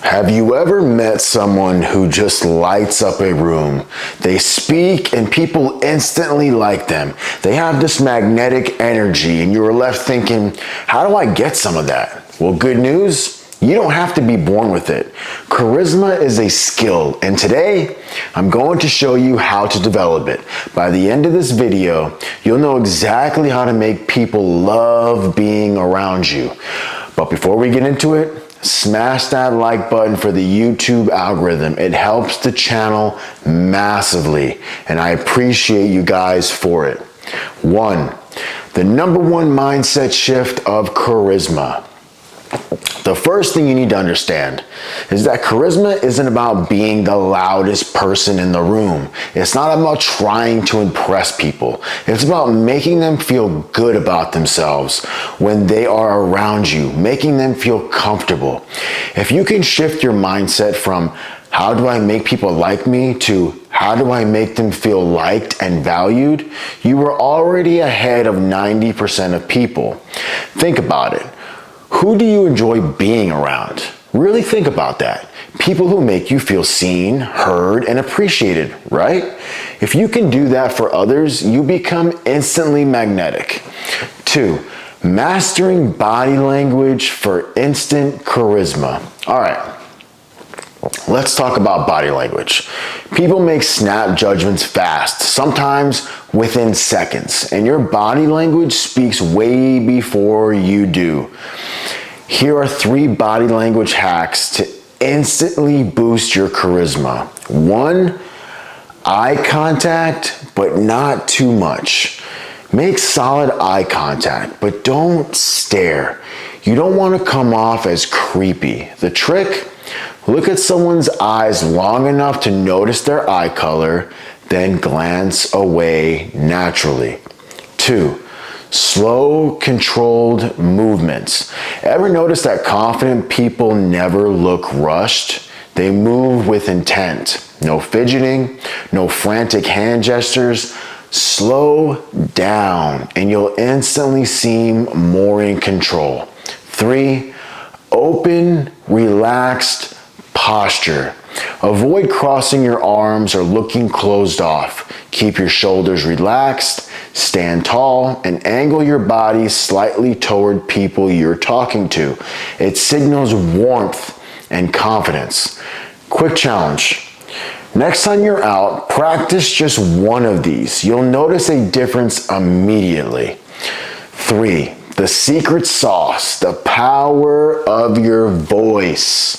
Have you ever met someone who just lights up a room? They speak and people instantly like them. They have this magnetic energy and you're left thinking, how do I get some of that? Well, good news, you don't have to be born with it. Charisma is a skill, and today I'm going to show you how to develop it. By the end of this video, you'll know exactly how to make people love being around you. But before we get into it, smash that like button for the YouTube algorithm. It helps the channel massively, and I appreciate you guys for it. 1. The number one mindset shift of charisma. The first thing you need to understand is that charisma isn't about being the loudest person in the room. It's not about trying to impress people. It's about making them feel good about themselves when they are around you, making them feel comfortable. If you can shift your mindset from how do I make people like me to how do I make them feel liked and valued, you are already ahead of 90% of people. Think about it. Who do you enjoy being around? Really think about that. People who make you feel seen, heard, and appreciated, right? If you can do that for others, you become instantly magnetic. 2. Mastering body language for instant charisma. All right. Let's talk about body language. People make snap judgments fast, sometimes within seconds, and your body language speaks way before you do. Here are 3 body language hacks to instantly boost your charisma. 1, eye contact, but not too much. Make solid eye contact, but don't stare. You don't want to come off as creepy. The trick? Look at someone's eyes long enough to notice their eye color, then glance away naturally. 2, slow, controlled movements. Ever notice that confident people never look rushed? They move with intent. No fidgeting, no frantic hand gestures. Slow down and you'll instantly seem more in control. 3, open, relaxed posture. Avoid crossing your arms or looking closed off. Keep your shoulders relaxed, stand tall, and angle your body slightly toward people you're talking to. It signals warmth and confidence. Quick challenge. Next time you're out, practice just one of these. You'll notice a difference immediately. 3, the secret sauce, the power of your voice.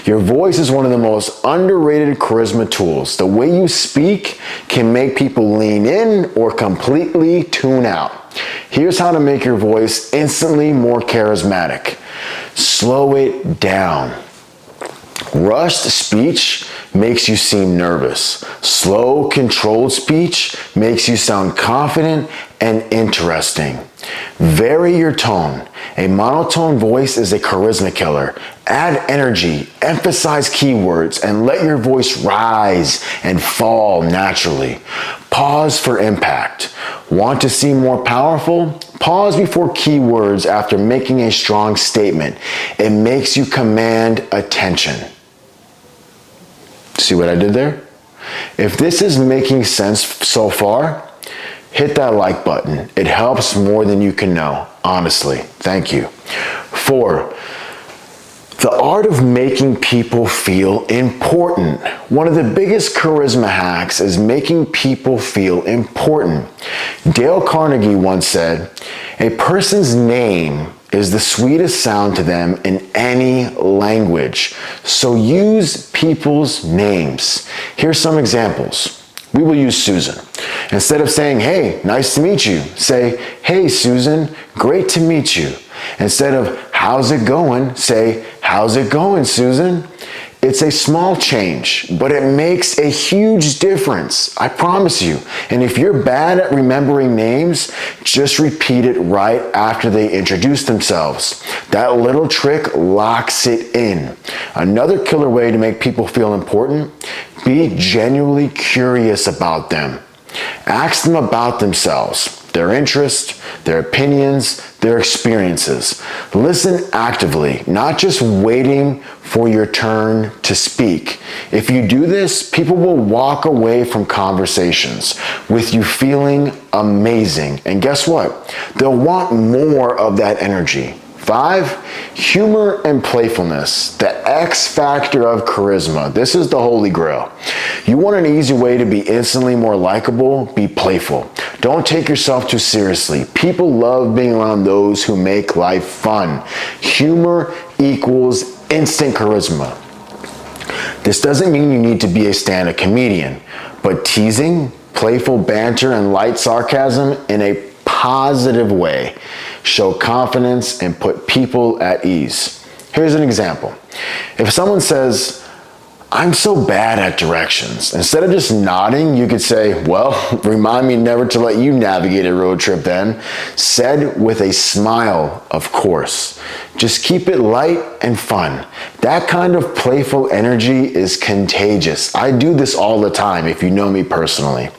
Your voice is one of the most underrated charisma tools. The way you speak can make people lean in or completely tune out. Here's how to make your voice instantly more charismatic. Slow it down. Rushed speech makes you seem nervous. Slow, controlled speech makes you sound confident and interesting. Vary your tone. A monotone voice is a charisma killer. Add energy, emphasize keywords, and let your voice rise and fall naturally. Pause for impact. Want to seem more powerful? Pause before keywords after making a strong statement. It makes you command attention. See what I did there? If this is making sense so far, hit that like button. It helps more than you can know. Honestly, thank you. 4, the art of making people feel important. One of the biggest charisma hacks is making people feel important. Dale Carnegie once said, "A person's name is the sweetest sound to them in any language. So use people's names." Here's some examples. We will use Susan. Instead of saying, "Hey, nice to meet you," say, "Hey, Susan, great to meet you." Instead of "How's it going?" say, "How's it going, Susan?" It's a small change, but it makes a huge difference. I promise you. And if you're bad at remembering names, just repeat it right after they introduce themselves. That little trick locks it in. Another killer way to make people feel important: be genuinely curious about them. Ask them about themselves. their interests, their opinions, their experiences. Listen actively, not just waiting for your turn to speak. If you do this, people will walk away from conversations with you feeling amazing. And guess what? They'll want more of that energy. 5, humor and playfulness, the X factor of charisma. This is the holy grail. You want an easy way to be instantly more likable? Be playful. Don't take yourself too seriously. People love being around those who make life fun. Humor equals instant charisma. This doesn't mean you need to be a stand-up comedian, but teasing, playful banter, and light sarcasm in a positive way show confidence and put people at ease. Here's an example. If someone says, "I'm so bad at directions," instead of just nodding, you could say, "Well, remind me never to let you navigate a road trip then." Said with a smile, of course. Just keep it light and fun. That kind of playful energy is contagious. I do this all the time if you know me personally.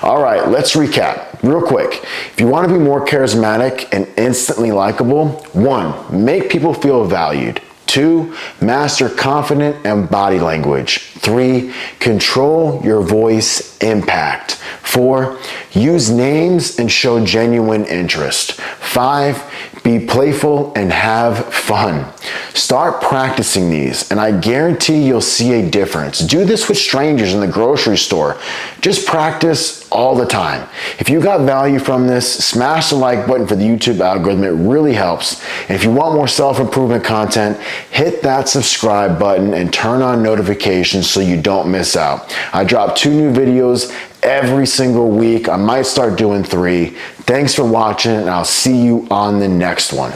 All right, let's recap real quick. If you want to be more charismatic and instantly likable, 1, make people feel valued. 2, master confident and body language. 3, control your voice impact. 4, use names and show genuine interest. 5, be playful and have fun. Start practicing these, and I guarantee you'll see a difference. Do this with strangers in the grocery store. Just practice all the time. If you got value from this, smash the like button for the YouTube algorithm. It really helps. And if you want more self-improvement content, hit that subscribe button and turn on notifications so you don't miss out. I drop 2 new videos every single week. I might start doing 3. Thanks for watching, and I'll see you on the next one.